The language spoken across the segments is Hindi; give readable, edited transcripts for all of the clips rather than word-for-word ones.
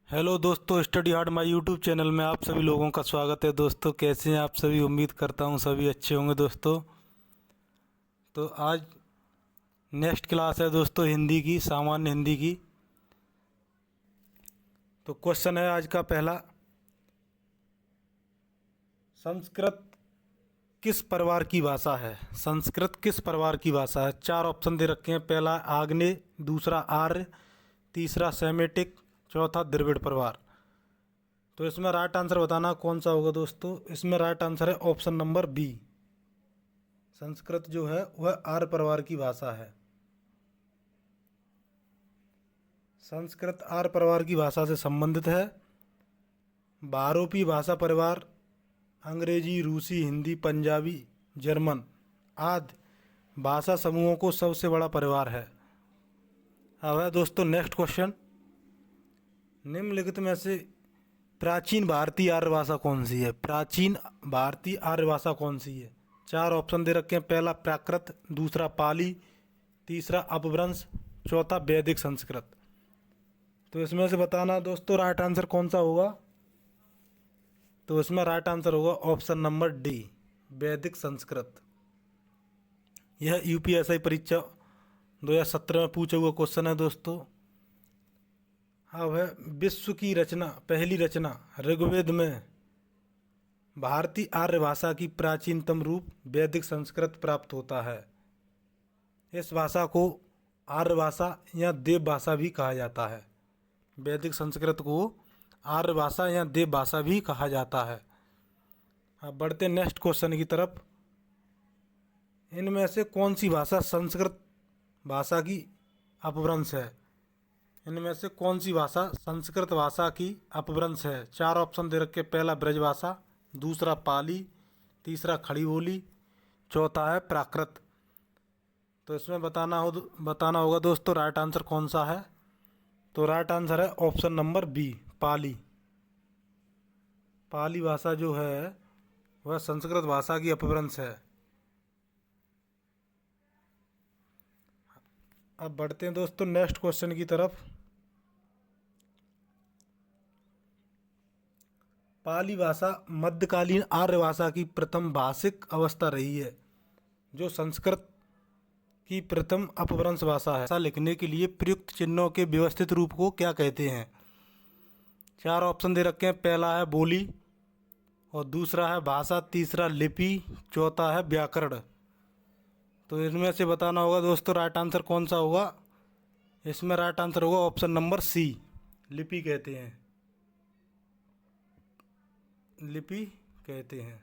हेलो दोस्तों, study hard my YouTube channel में आप सभी लोगों का स्वागत है। दोस्तों कैसे हैं आप सभी? उम्मीद करता हूं सभी अच्छे होंगे। दोस्तों तो आज नेक्स्ट क्लास है दोस्तों हिंदी की, सामान्य हिंदी की। तो क्वेश्चन है आज का पहला, संस्कृत किस परिवार की भाषा है? संस्कृत किस परिवार की भाषा है? चार ऑप्शन दे रखे हैं। पहला आग्नेय, दूसरा आर्य, तीसरा सेमेटिक, चौथा द्रविड़ परिवार। तो इसमें राइट आंसर बताना कौन सा होगा दोस्तों। इसमें राइट आंसर है ऑप्शन नंबर बी। संस्कृत जो है वह आर्य परिवार की भाषा है। संस्कृत आर्य परिवार की भाषा से संबंधित है। बहुरूपी भाषा परिवार अंग्रेजी, रूसी, हिंदी, पंजाबी, जर्मन आदि भाषा समूहों को सबसे बड़ा परिवार है। अब है दोस्तों नेक्स्ट क्वेश्चन, निम्नलिखित में से प्राचीन भारतीय आर्य भाषा कौन सी है? प्राचीन भारतीय आर्य भाषा कौन सी है? चार ऑप्शन दे रखे हैं। पहला प्राकृत, दूसरा पाली, तीसरा अपभ्रंश, चौथा वैदिक संस्कृत। तो इसमें से बताना दोस्तों राइट आंसर कौन सा होगा। तो इसमें राइट आंसर होगा ऑप्शन नंबर डी, वैदिक संस्कृत। यह यूपीएससी परीक्षा 2017 में पूछा हुआ क्वेश्चन है दोस्तों। अब है विश्व की रचना, पहली रचना ऋग्वेद में भारतीय आर्य भाषा की प्राचीनतम रूप वैदिक संस्कृत प्राप्त होता है। इस भाषा को आर्य भाषा या देव भाषा भी कहा जाता है। वैदिक संस्कृत को आर्य भाषा या देव भाषा भी कहा जाता है। अब बढ़ते हैं नेक्स्ट क्वेश्चन की तरफ। इनमें से कौन सी भाषा संस्कृत भाषा की अपभ्रंश है? इनमें से कौन सी भाषा संस्कृत भाषा की अपभ्रंश है? चार ऑप्शन दे रखे। पहला ब्रजभाषा, दूसरा पाली, तीसरा खड़ी बोली, चौथा है प्राकृत। तो इसमें बताना होगा दोस्तों राइट आंसर कौन सा है। तो राइट आंसर है ऑप्शन नंबर बी, पाली। पाली भाषा जो है वह संस्कृत भाषा की अपभ्रंश है। अब बढ़ते हैं दोस्तों नेक्स्ट क्वेश्चन की तरफ। पाली भाषा मध्यकालीन आर्य भाषा की प्रथम भाषिक अवस्था रही है, जो संस्कृत की प्रथम अपभ्रंश भाषा है। भाषा लिखने के लिए प्रयुक्त चिन्हों के व्यवस्थित रूप को क्या कहते हैं? चार ऑप्शन दे रखे हैं। पहला है बोली, और दूसरा है भाषा, तीसरा लिपि, चौथा है व्याकरण। तो इनमें से बताना होगा दोस्तों राइट आंसर कौन सा होगा। इसमें राइट आंसर होगा ऑप्शन नंबर सी, लिपि कहते हैं। लिपि कहते हैं।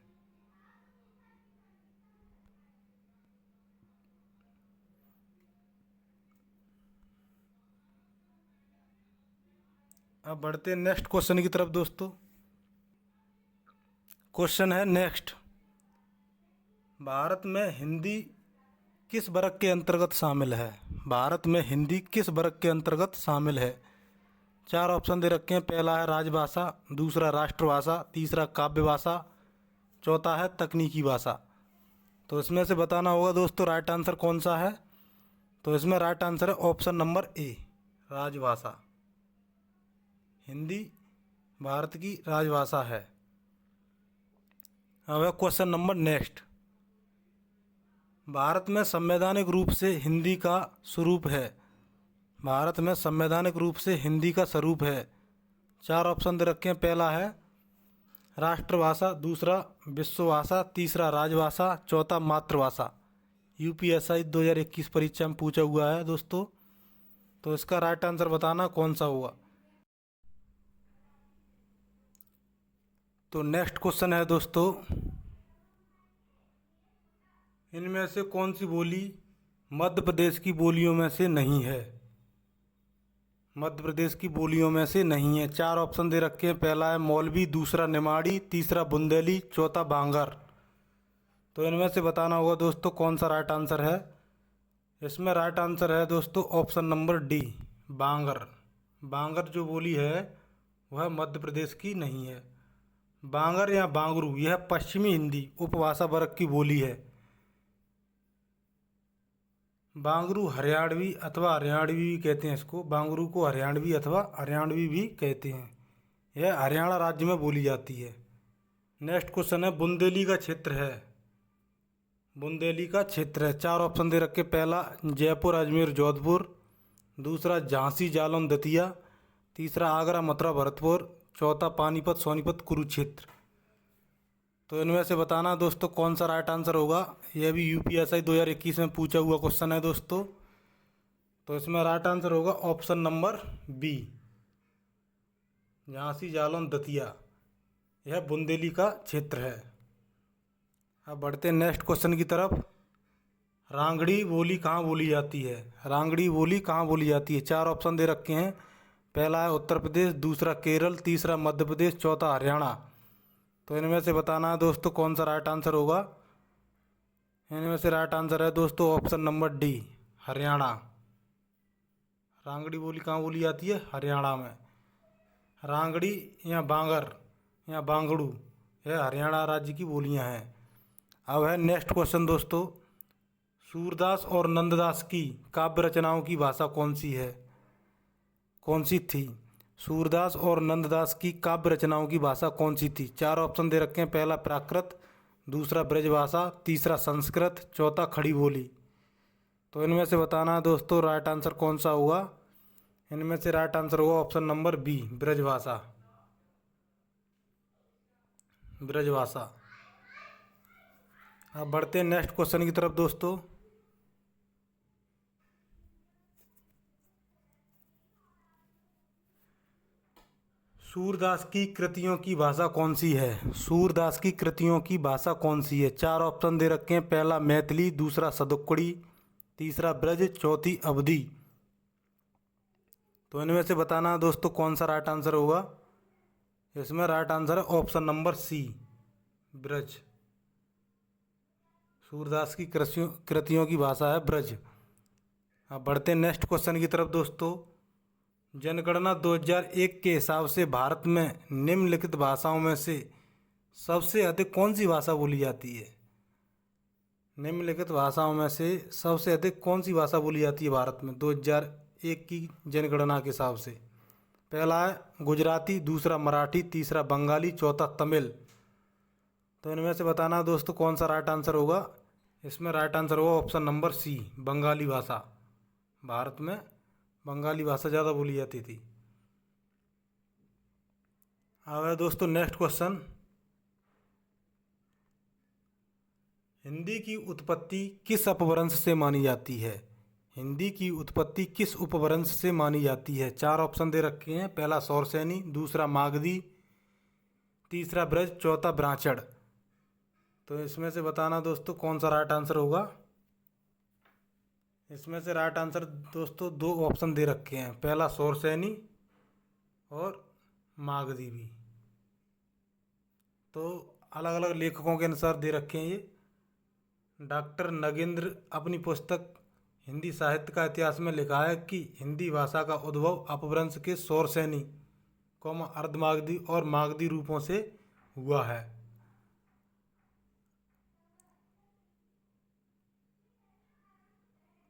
अब बढ़ते हैं नेक्स्ट क्वेश्चन की तरफ दोस्तों। क्वेश्चन है नेक्स्ट, भारत में हिंदी किस वर्ग के अंतर्गत शामिल है? भारत में हिंदी किस वर्ग के अंतर्गत शामिल है? चार ऑप्शन दे रखे हैं। पहला है राजभाषा, दूसरा राष्ट्रभाषा, तीसरा काव्य भाषा, चौथा है तकनीकी भाषा। तो इसमें से बताना होगा दोस्तों राइट आंसर कौन सा है। तो इसमें राइट आंसर है ऑप्शन नंबर ए, राजभाषा। हिंदी भारत की राजभाषा है। अब है क्वेश्चन नंबर नेक्स्ट, भारत में संवैधानिक रूप से हिंदी का स्वरूप है। भारत में संवैधानिक रूप से हिंदी का स्वरूप है। चार ऑप्शन दे रखे हैं। पहला है राष्ट्रभाषा, दूसरा विश्वभाषा, तीसरा राजभाषा, चौथा मातृभाषा। यूपीएससी 2021 परीक्षा में पूछा हुआ है दोस्तों। तो इसका राइट आंसर बताना कौन सा होगा। तो नेक्स्ट क्वेश्चन है दोस्तों, इनमें से कौन सी बोली मध्य प्रदेश की बोलियों में से नहीं है? मध्य प्रदेश की बोलियों में से नहीं है। चार ऑप्शन दे रखे हैं। पहला है मौलवी, दूसरा निमाड़ी, तीसरा बुंदेली, चौथा बांगर। तो इनमें से बताना होगा दोस्तों कौन सा राइट आंसर है। इसमें राइट आंसर है दोस्तों ऑप्शन नंबर डी, बांगर। बांगर जो बोली है वह मध्य प्रदेश की नहीं है। बांगर या बांगरू यह पश्चिमी हिंदी उपभाषा वर्ग की बोली है। बांगरू हरियाणवी अथवा हरियाणवी भी कहते हैं इसको। बांगरू को हरियाणवी अथवा हरियाणवी भी कहते हैं। यह हरियाणा राज्य में बोली जाती है। नेक्स्ट क्वेश्चन है बुंदेली का क्षेत्र है। बुंदेली का क्षेत्र है, चार ऑप्शन दे रखे। पहला जयपुर अजमेर जोधपुर, दूसरा झांसी जालौन दतिया, तीसरा आगरा मथुरा भरतपुर, चौथा पानीपत सोनीपत कुरुक्षेत्र। तो इनमें से बताना दोस्तों कौन सा राइट आंसर होगा। यह भी यूपीएससी 2021 में पूछा हुआ क्वेश्चन है दोस्तों। तो इसमें राइट आंसर होगा option number B, Jhansi Jalaun Datia. यह बुंदेली का क्षेत्र है। अब बढ़ते हैं नेक्स्ट क्वेश्चन की तरफ। रांगड़ी बोली कहाँ बोली जाती है? रांगड़ी बोली कहाँ बोली जाती है? चार ऑप्शन दे रखे हैं। पहला है उत्तर प्रदेश, दूसरा केरल, तीसरा मध्य प्रदेश, चौथा हरियाणा। तो इनमें से बताना है दोस्तों कौन सा राइट आंसर होगा। इनमें से राइट आंसर है दोस्तों option number D, Haryana. Rangdi बोली कहाँ बोली जाती है? हरियाणा में। रांगड़ी या बांगर या बांगड़ू, यह हरियाणा राज्य की बोलियां हैं। अब है नेक्स्ट क्वेश्चन दोस्तों। सूरदास और नंददास की काव्य रचनाओं की भाषा कौन सी है? कौन सी थी? सूरदास और नंददास की काव्य रचनाओं की भाषा कौन सी थी? चार ऑप्शन दे रखे हैं। पहला प्राकृत, दूसरा ब्रजभाषा, तीसरा संस्कृत, चौथा खड़ी बोली। तो इनमें से बताना है दोस्तों राइट आंसर कौन सा होगा। इनमें से राइट आंसर होगा option number B, Brajbhasha. Brajbhasha. अब बढ़ते हैं नेक्स्ट क्वेश्चन की तरफ दोस्तों। सूरदास की कृतियों की भाषा कौन सी है? सूरदास की कृतियों की भाषा कौन सी है? चार ऑप्शन दे रखे हैं। पहला मैथिली, दूसरा सदुक्कड़ी, तीसरा ब्रज, चौथी अवधी। तो इनमें से बताना है दोस्तों कौन सा राइट आंसर होगा। इसमें राइट आंसर है option number C, Braj. Surdas की कृतियों की भाषा है ब्रज। अब बढ़ते हैं नेक्स्ट क्वेश्चन की तरफ दोस्तों। जनगणना 2001 के हिसाब से भारत में निम्नलिखित भाषाओं में से सबसे अधिक कौन सी भाषा बोली जाती है? निम्नलिखित भाषाओं में से सबसे अधिक कौन सी भाषा बोली जाती है भारत में 2001 की जनगणना के हिसाब से? पहला है गुजराती, दूसरा मराठी, तीसरा बंगाली, चौथा तमिल। तो इनमें से बताना दोस्तों कौन सा राइट आंसर होगा। इसमें राइट आंसर होगा ऑप्शन नंबर सी, बंगाली भाषा। भारत में बंगाली भाषा ज़्यादा बोली जाती थी। अब है दोस्तों नेक्स्ट क्वेश्चन। हिंदी की उत्पत्ति किस अपभ्रंश से मानी जाती है? हिंदी की उत्पत्ति किस उपभ्रंश से मानी जाती है? चार ऑप्शन दे रखे हैं। पहला सौरसेनी, दूसरा मागधी, तीसरा ब्रज, चौथा ब्राह्मण। तो इसमें से बताना दोस्तों कौन सा राइट आंसर होगा। इसमें से राइट आंसर दोस्तों दो ऑप्शन दे रखे हैं। पहला सौरसेनी और मागधी भी। तो अलग अलग लेखकों के अनुसार दे रखे हैं ये। डॉक्टर नगेंद्र अपनी पुस्तक हिंदी साहित्य का इतिहास में लिखा है कि हिंदी भाषा का उद्भव अपभ्रंश के सौरसेनी, अर्धमागधी और मागधी रूपों से हुआ है।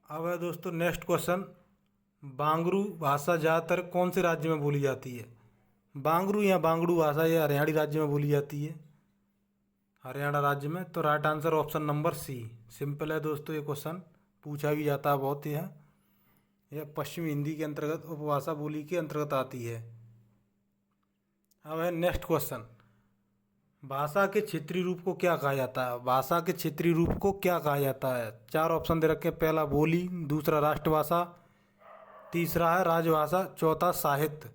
अब है दोस्तों नेक्स्ट क्वेश्चन। बांगरू भाषा ज़्यादातर कौन से राज्य में बोली जाती है? बांगरू या बांगड़ू भाषा ये हरियाणा राज्य में बोली जाती है, हरियाणा राज्य में। तो right answer option number C. Simple है दोस्तों, ये क्वेश्चन पूछा भी जाता है बहुत ही है। यह पश्चिमी हिंदी के अंतर्गत उपभाषा बोली के अंतर्गत आती है। अब है नेक्स्ट क्वेश्चन। भाषा के क्षेत्रीय रूप को क्या कहा जाता है? भाषा के क्षेत्रीय रूप को क्या कहा जाता है? चार ऑप्शन दे रखे हैं। पहला बोली, दूसरा राष्ट्रभाषा, तीसरा है राजभाषा, चौथा साहित्य।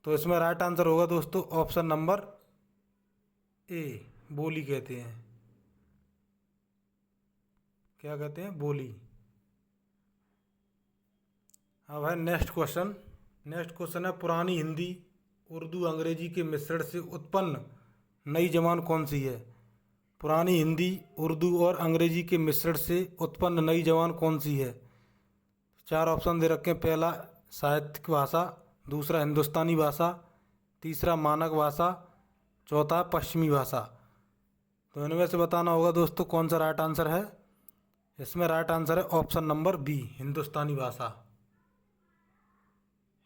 तो इसमें राइट आंसर होगा दोस्तों ऑप्शन नंबर ए, बोली कहते हैं। क्या कहते हैं? बोली। अब है नेक्स्ट क्वेश्चन। नेक्स्ट क्वेश्चन है पुरानी हिंदी, उर्दू, अंग्रेजी के मिश्रण से उत्पन्न नई जबान कौन सी है? पुरानी हिंदी, उर्दू और अंग्रेजी के मिश्रण से उत्पन्न नई जबान कौन सी है? चार ऑप्शन दे रखे हैं। पहला साहित्यिक भाषा, दूसरा हिंदुस्तानी भाषा, तीसरा मानक भाषा, चौथा पश्चिमी भाषा। तो इनमें से बताना होगा दोस्तों कौन सा राइट आंसर है। इसमें राइट आंसर है ऑप्शन नंबर बी, हिंदुस्तानी भाषा।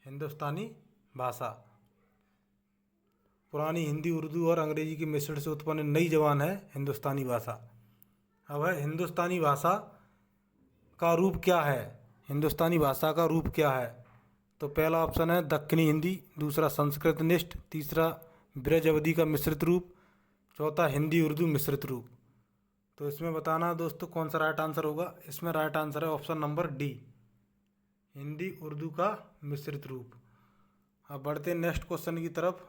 हिंदुस्तानी भाषा। पुरानी हिंदी, उर्दू और अंग्रेजी के मिश्रण से उत्पन्न नई जबान है हिंदुस्तानी भाषा। अब है हिंदुस्तानी भाषा का रूप क्या है। हिंदुस्तानी भाषा का रूप क्या है? तो पहला ऑप्शन है दक्कनी हिंदी, दूसरा संस्कृत निष्ठ, तीसरा ब्रज अवधि का मिश्रित रूप, चौथा हिंदी उर्दू मिश्रित रूप। तो इसमें बताना दोस्तों कौन सा राइट आंसर होगा। इसमें राइट आंसर है option number D, Hindi Urdu का मिश्रित रूप। अब बढ़ते हैं नेक्स्ट क्वेश्चन की तरफ।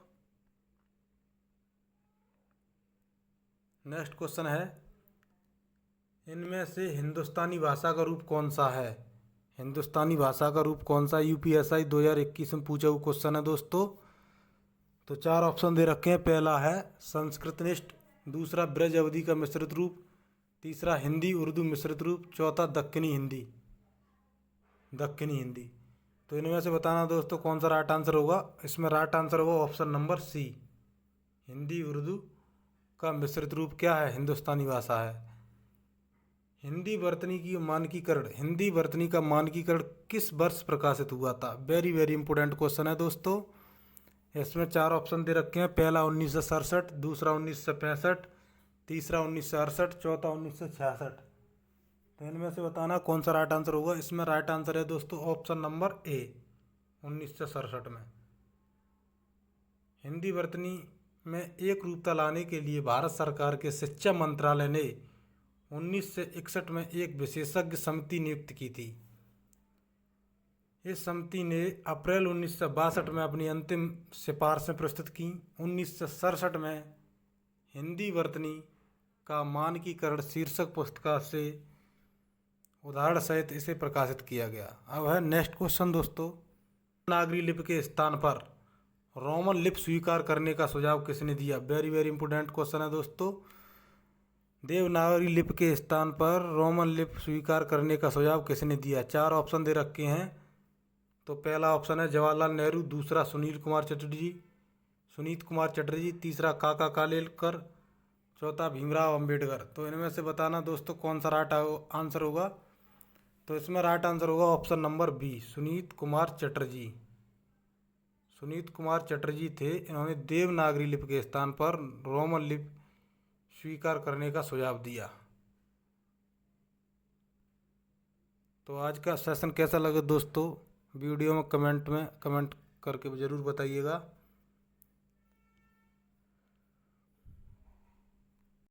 नेक्स्ट क्वेश्चन है, इनमें से हिंदुस्तानी भाषा का रूप कौन सा है? हिंदुस्तानी भाषा का रूप कौन सा? यूपीएसआई 2021 में पूछा हुआ क्वेश्चन है दोस्तों। तो 4 ऑप्शन दे रखे हैं। पहला है संस्कृतनिष्ठ, दूसरा ब्रज अवधि का मिश्रित रूप, तीसरा हिंदी उर्दू मिश्रित रूप, चौथा दक्कनी हिंदी। दक्कनी हिंदी। तो इनमें से बताना दोस्तों कौन सा राइट आंसर होगा। इसमें राइट आंसर होगा option number C, Hindi Urdu का मिश्रित रूप क्या है? हिंदुस्तानी भाषा है। हिंदी वर्तनी की मानकीकरण, हिंदी वर्तनी का मानकीकरण किस वर्ष प्रकाशित हुआ था? वेरी वेरी इंपॉर्टेंट क्वेश्चन है दोस्तों। इसमें 4 ऑप्शन दे रखे हैं। पहला 1967, दूसरा 1965, तीसरा 1968, चौथा 1966। तो इनमें से बताना कौन सा राइट आंसर होगा। इसमें राइट आंसर है दोस्तों ऑप्शन नंबर ए, 1967 में। हिंदी वर्तनी में एक रूपता लाने के लिए भारत सरकार के शिक्षा मंत्रालय ने 1961 में एक विशेषज्ञ समिति नियुक्त की थी। इस समिति ने अप्रैल 1962 में अपनी अंतिम सिफारिशें प्रस्तुत की। 1967 में हिंदी वर्तनी का मानकीकरण शीर्षक पुस्तिका से उदाहरण सहित इसे प्रकाशित किया गया। अब है नेक्स्ट क्वेश्चन दोस्तों, देवनागरी लिपि के स्थान पर रोमन लिपि स्वीकार करने का सुझाव किसने दिया? वेरी वेरी इंपॉर्टेंट क्वेश्चन है दोस्तों। देवनागरी लिपि के स्थान पर रोमन लिपि स्वीकार करने का सुझाव किसने दिया? 4 ऑप्शन दे रखे हैं। तो पहला ऑप्शन है जवाहरलाल नेहरू, दूसरा सुनील कुमार चटर्जी, सुनीत कुमार चटर्जी, तीसरा काका कालेलकर, चौथा भीमराव अंबेडकर। तो इनमें से बताना दोस्तों कौन सा राइट आंसर होगा। तो इसमें राइट आंसर होगा option number B, Sunit Kumar Chatterji. Sunit Kumar Chatterji थे, इन्होंने देवनागरी लिपि के स्थान पर रोमन लिपि स्वीकार करने का सुझाव दिया। तो आज का सेशन कैसा लगा दोस्तों? वीडियो में कमेंट करके ज़रूर बताइएगा।